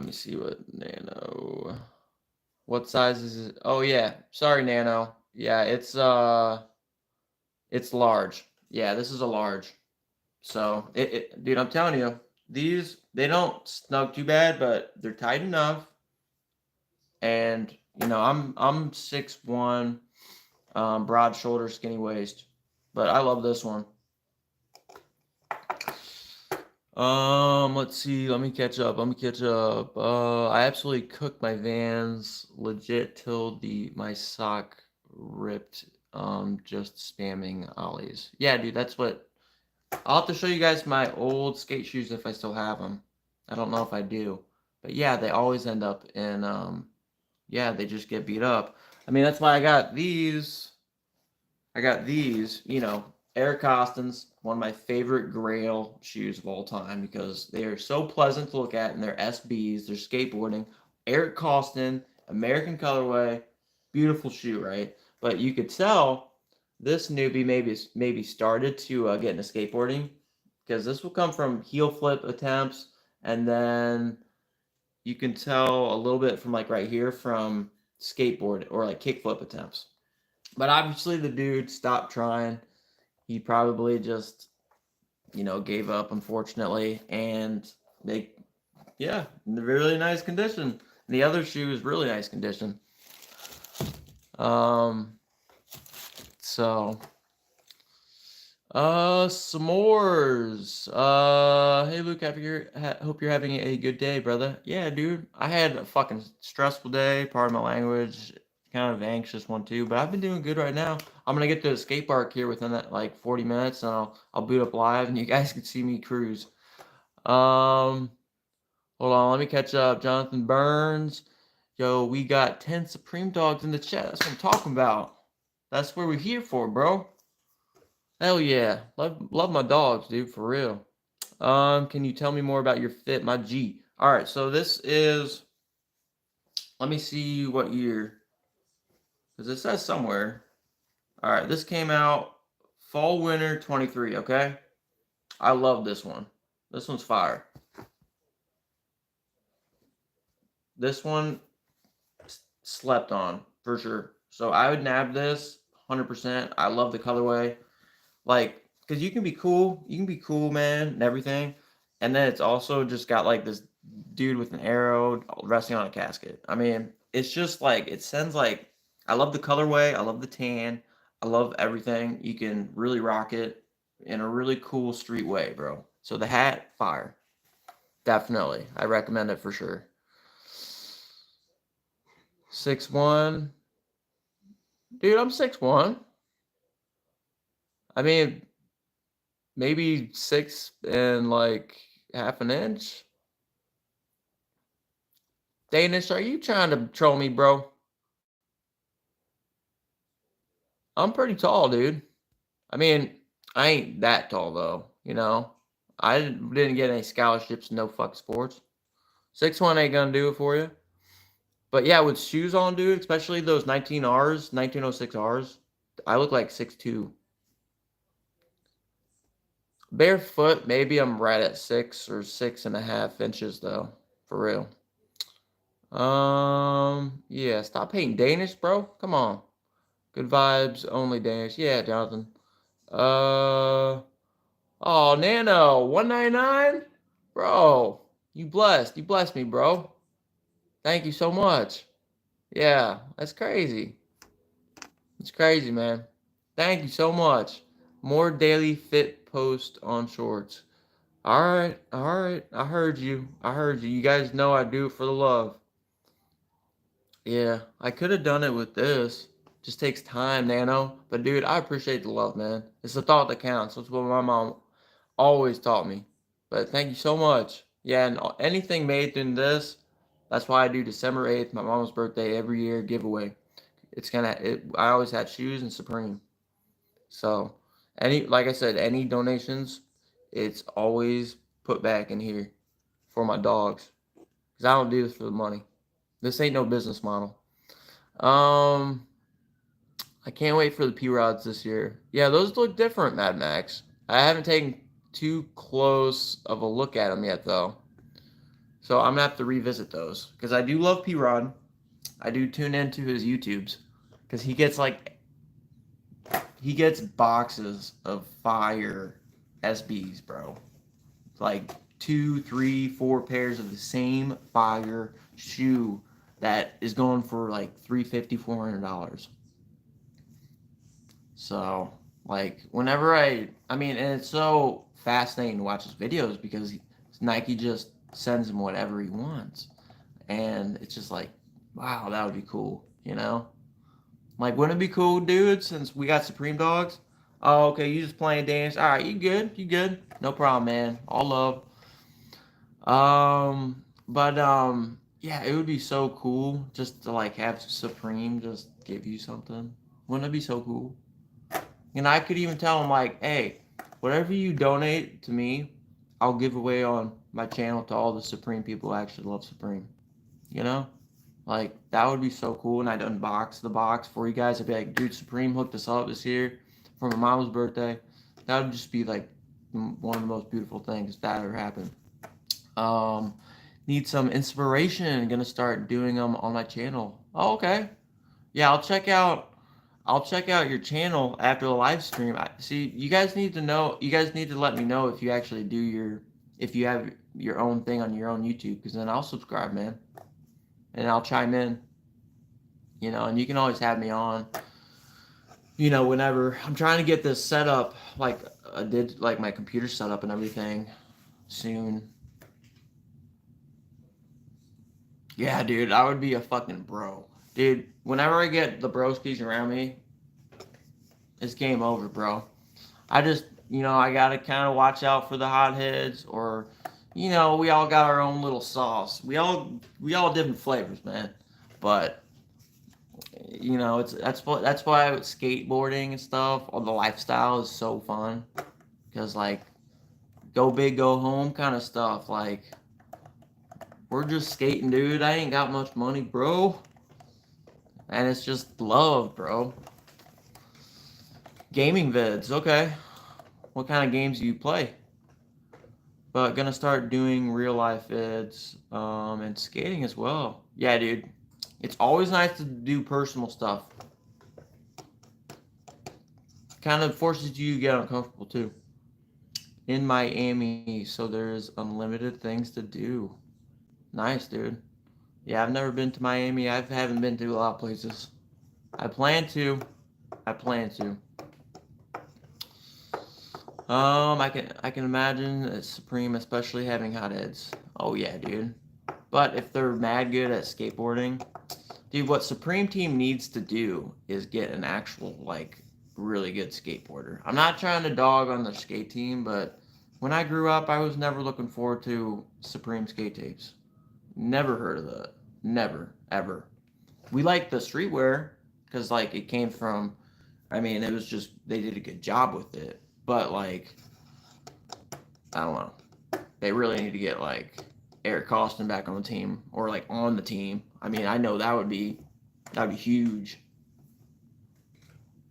me see what Nano. What size is it? Oh yeah, sorry Nano. Yeah, it's large. Yeah, this is a large. So dude, I'm telling you, these they don't snug too bad, but they're tight enough. And I'm 6'1", broad shoulder, skinny waist, but I love this one. Let's see. Let me catch up. I absolutely cooked my Vans legit till my sock ripped. Just spamming ollies. Yeah, dude, that's what. I'll have to show you guys my old skate shoes if I still have them. I don't know if I do, but yeah, they always end up in yeah, they just get beat up. I mean, that's why I got these. Eric Costin's, one of my favorite Grail shoes of all time because they are so pleasant to look at and they're SBs, they're skateboarding. Eric Costin, American colorway, beautiful shoe, right? But you could tell this newbie maybe started to get into skateboarding because this will come from heel flip attempts, and then you can tell a little bit from like right here from skateboard or like kickflip attempts. But obviously the dude stopped trying. He probably just, gave up, unfortunately. And they're really nice condition. The other shoe is really nice condition. So, s'mores. Hey Luke, hope you're having a good day, brother. Yeah, dude. I had a fucking stressful day, pardon my language. Kind of anxious one too, but I've been doing good right now. I'm gonna get to the skate park here within that like 40 minutes, and I'll boot up live, and you guys can see me cruise. Hold on, let me catch up. Jonathan Burns, yo, we got 10 Supreme Dogs in the chat. That's what I'm talking about. That's what we're here for, bro. Hell yeah, love my dogs, dude, for real. Can you tell me more about your fit, my G? All right, so this is, let me see what year, because it says somewhere. All right, this came out fall winter 23. Okay, I love this one. This one's fire. This one slept on for sure. So I would nab this 100%. I love the colorway. Like, because you can be cool, man, and everything. And then it's also just got like this dude with an arrow resting on a casket. I mean, it's just like, it sends like, I love the colorway. I love the tan. I love everything. You can really rock it in a really cool street way, bro. So the hat, fire. Definitely. I recommend it for sure. 6'1". Dude, I'm 6'1". I mean, maybe 6 and like half an inch. Danish, are you trying to troll me, bro? I'm pretty tall, dude. I mean, I ain't that tall though, you know. I didn't get any scholarships, no fuck sports. 6'1" ain't gonna do it for you. But yeah, with shoes on, dude, especially those 19Rs, 1906Rs, I look like 6'2". Barefoot, maybe I'm right at 6 or 6.5 inches though, for real. Yeah, stop hating Danish, bro. Come on. Good vibes, only Danish. Yeah, Jonathan. Oh, Nano, 199? Bro, you blessed. You blessed me, bro. Thank you so much. Yeah, that's crazy. It's crazy, man. Thank you so much. More daily fit post on shorts. All right, all right. I heard you. I heard you. You guys know I do it for the love. Yeah, I could have done it with this. Just takes time, Nano. But dude, I appreciate the love, man. It's the thought that counts. That's what my mom always taught me. But thank you so much. Yeah, and anything made in this, that's why I do December 8th, my mom's birthday, every year giveaway. I always had shoes and Supreme. So, like I said, any donations, it's always put back in here for my dogs. Because I don't do this for the money. This ain't no business model. Um, I can't wait for the P-Rods this year. Yeah, those look different, Mad Max. I haven't taken too close of a look at them yet, though. So I'm gonna have to revisit those because I do love P-Rod. I do tune into his YouTubes because he gets boxes of fire SBs, bro. Like 2, 3, 4 pairs of the same fire shoe that is going for like $350, $400. So, like, whenever I mean, and it's so fascinating to watch his videos because Nike just sends him whatever he wants. And it's just like, wow, that would be cool, you know? Like, wouldn't it be cool, dude, since we got Supreme Dogs? Oh, okay, you just playing dance. All right, you good, you good. No problem, man. All love. Yeah, it would be so cool just to, like, have Supreme just give you something. Wouldn't it be so cool? And I could even tell them like, hey, whatever you donate to me, I'll give away on my channel to all the Supreme people who actually love Supreme. You know? Like, that would be so cool. And I'd unbox the box for you guys. I'd be like, dude, Supreme hooked us up this year for my mom's birthday. That would just be like one of the most beautiful things that ever happened. Um, Need some inspiration. Gonna start doing them on my channel. Oh, okay. Yeah, I'll check out your channel after the live stream. See, you guys need to know. You guys need to let me know if you actually do if you have your own thing on your own YouTube, because then I'll subscribe, man, and I'll chime in. You know, and you can always have me on. You know, whenever I'm trying to get this set up, like I did, like my computer set up and everything, soon. Yeah, dude, I would be a fucking bro, dude. Whenever I get the broskies around me, it's game over, bro. I just, I gotta kind of watch out for the hotheads, or, we all got our own little sauce. We all different flavors, man. But that's why skateboarding and stuff, or the lifestyle is so fun, because like go big, go home kind of stuff. Like, we're just skating, dude. I ain't got much money, bro. And it's just love, bro. Gaming vids, okay. What kind of games do you play? But gonna start doing real life vids and skating as well. Yeah, dude. It's always nice to do personal stuff. Kind of forces you to get uncomfortable too. In Miami, so there's unlimited things to do. Nice, dude. Yeah, I've never been to Miami. I haven't been to a lot of places. I plan to. I plan to. I can imagine it's Supreme, especially having hotheads. Oh yeah, dude. But if they're mad good at skateboarding, dude, what Supreme Team needs to do is get an actual like really good skateboarder. I'm not trying to dog on the skate team, but when I grew up, I was never looking forward to Supreme skate tapes. Never heard of that. Never, ever. We liked the streetwear because like it came from. I mean, it was just they did a good job with it, but like I don't know. They really need to get like Eric Costin back on the team or like on the team. I mean, I know that'd be huge.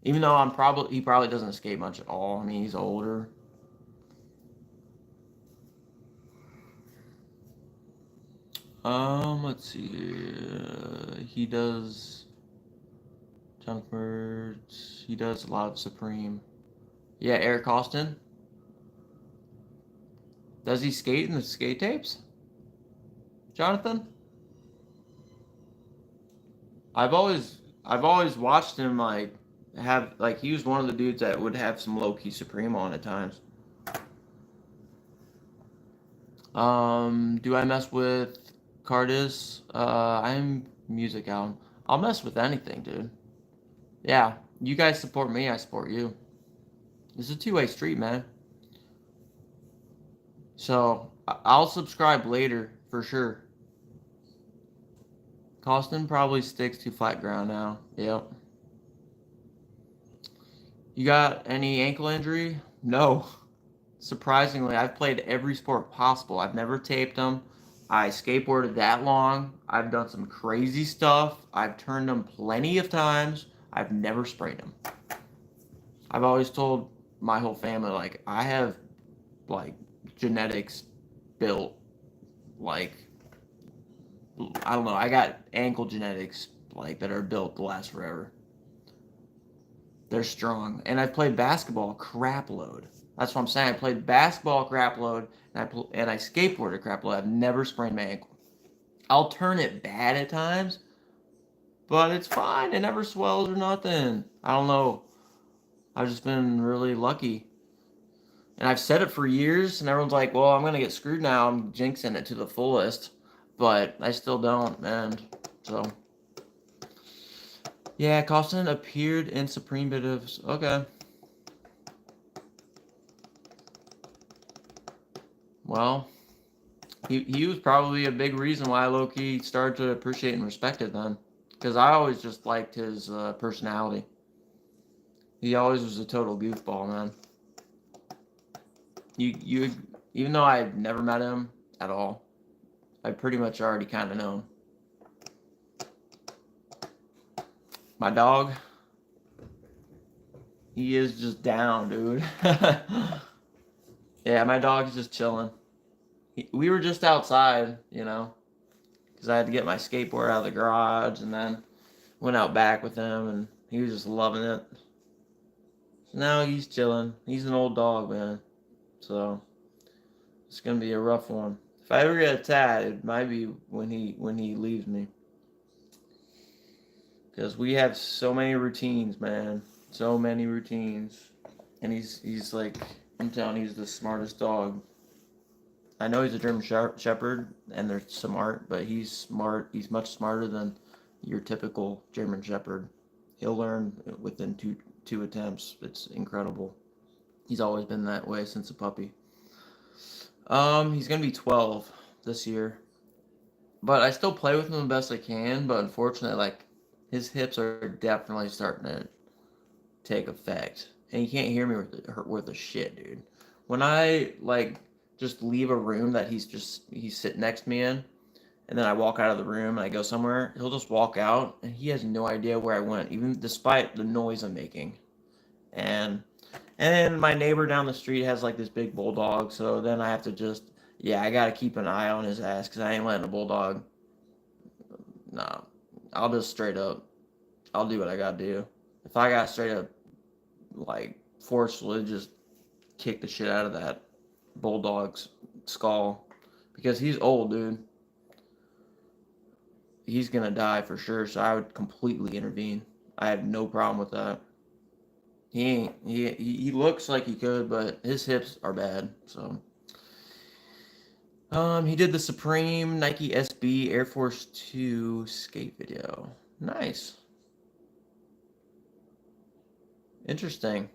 Even though he probably doesn't skate much at all. I mean, he's older. Let's see. He does junk birds. He does a lot of Supreme. Yeah, Eric Costin. Does he skate in the skate tapes? Jonathan? I've always watched him like have like he was one of the dudes that would have some low key Supreme on at times. Do I mess with Cardis? I'm music album. I'll mess with anything, dude. Yeah, you guys support me, I support you. It's a two-way street, man. So I'll subscribe later for sure. Costin probably sticks to flat ground now. Yep. You got any ankle injury? No. Surprisingly, I've played every sport possible. I've never taped them. I skateboarded that long. I've done some crazy stuff. I've turned them plenty of times. I've never sprayed them. I've always told my whole family, like, I have, like, genetics built, like, I don't know. I got ankle genetics, like, that are built to last forever. They're strong. And I've played basketball crap load. That's what I'm saying. I played basketball crap load and I skateboarded crap load. I've never sprained my ankle. I'll turn it bad at times, but it's fine. It never swells or nothing. I don't know. I've just been really lucky. And I've said it for years, and everyone's like, well, I'm going to get screwed now. I'm jinxing it to the fullest. But I still don't, man. So, yeah, Costin appeared in Supreme bit of. Okay. Well, he was probably a big reason why low-key started to appreciate and respect it then. Because I always just liked his personality. He always was a total goofball, man. You even though I never met him at all, I pretty much already kind of know. My dog, he is just down, dude. Yeah, my dog's just chilling. We were just outside, because I had to get my skateboard out of the garage and then went out back with him and he was just loving it. So now he's chilling. He's an old dog, man. So it's gonna be a rough one. If I ever get a tat, it might be when he leaves me. Because we have so many routines, man. So many routines. And he's like, I'm telling you, he's the smartest dog. I know he's a German Shepherd, and they're smart, but he's smart. He's much smarter than your typical German Shepherd. He'll learn within two attempts. It's incredible. He's always been that way since a puppy. He's gonna be 12 this year, but I still play with him the best I can. But unfortunately, like his hips are definitely starting to take effect, and you can't hear me with the shit, dude. When I like just leave a room that he's sitting next to me in, and then I walk out of the room and I go somewhere, he'll just walk out and he has no idea where I went, even despite the noise I'm making. And then my neighbor down the street has like this big bulldog, so then I have to just, yeah, I gotta keep an eye on his ass because I ain't letting a bulldog. Nah, I'll just straight up, I'll do what I gotta do. If I got straight up, like, forcefully just kick the shit out of that bulldog's skull because he's old, dude. He's gonna die for sure, so I would completely intervene. I have no problem with that. He ain't. He looks like he could, but his hips are bad. So, he did the Supreme Nike SB Air Force 2 skate video. Nice. Interesting.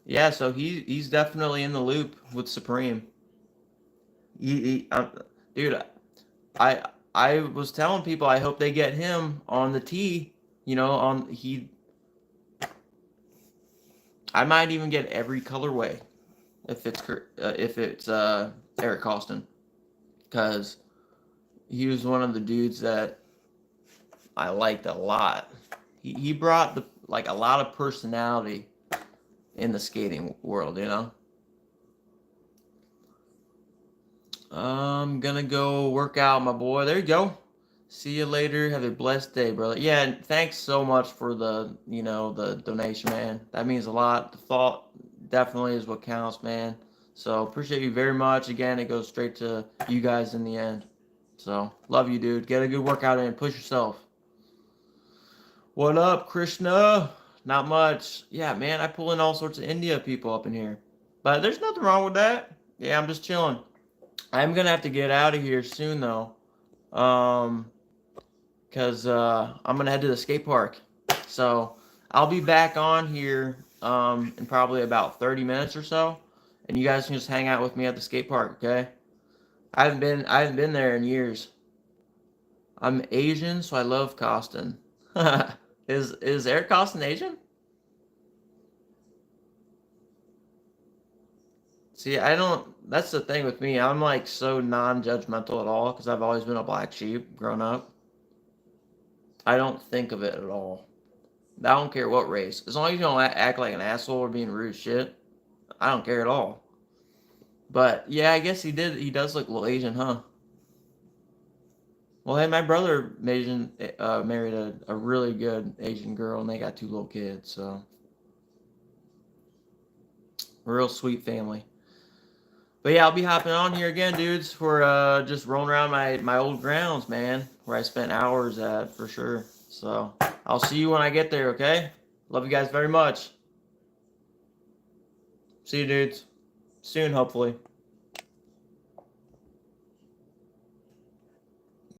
Yeah, so he's definitely in the loop with Supreme. Dude, I was telling people I hope they get him on the tee. You know, I might even get every colorway if it's Eric Costin, because he was one of the dudes that I liked a lot. He brought a lot of personality in the skating world, you know. I'm gonna go work out, my boy. There you go. See you later. Have a blessed day, brother. Yeah, and thanks so much for the donation, man. That means a lot. The thought definitely is what counts, man. So appreciate you very much. Again, it goes straight to you guys in the end. So love you, dude. Get a good workout in. Push yourself. What up, Krishna? Not much. Yeah, man, I pull in all sorts of India people up in here. But there's nothing wrong with that. Yeah, I'm just chilling. I'm gonna have to get out of here soon though. Cause I'm gonna head to the skate park. So I'll be back on here in probably about 30 minutes or so. And you guys can just hang out with me at the skate park, okay? I haven't been there in years. I'm Asian, so I love Costin. Is Eric Costin Asian? See, I don't. That's the thing with me. I'm like so non-judgmental at all because I've always been a black sheep growing up. I don't think of it at all. I don't care what race, as long as you don't act like an asshole or being rude as shit. I don't care at all. But yeah, I guess he did. He does look a little Asian, huh? Well, hey, my brother married a really good Asian girl, and they got two little kids. So, real sweet family. But yeah, I'll be hopping on here again, dudes, for just rolling around my old grounds, man, where I spent hours at for sure. So I'll see you when I get there, okay? Love you guys very much. See you, dudes. Soon, hopefully.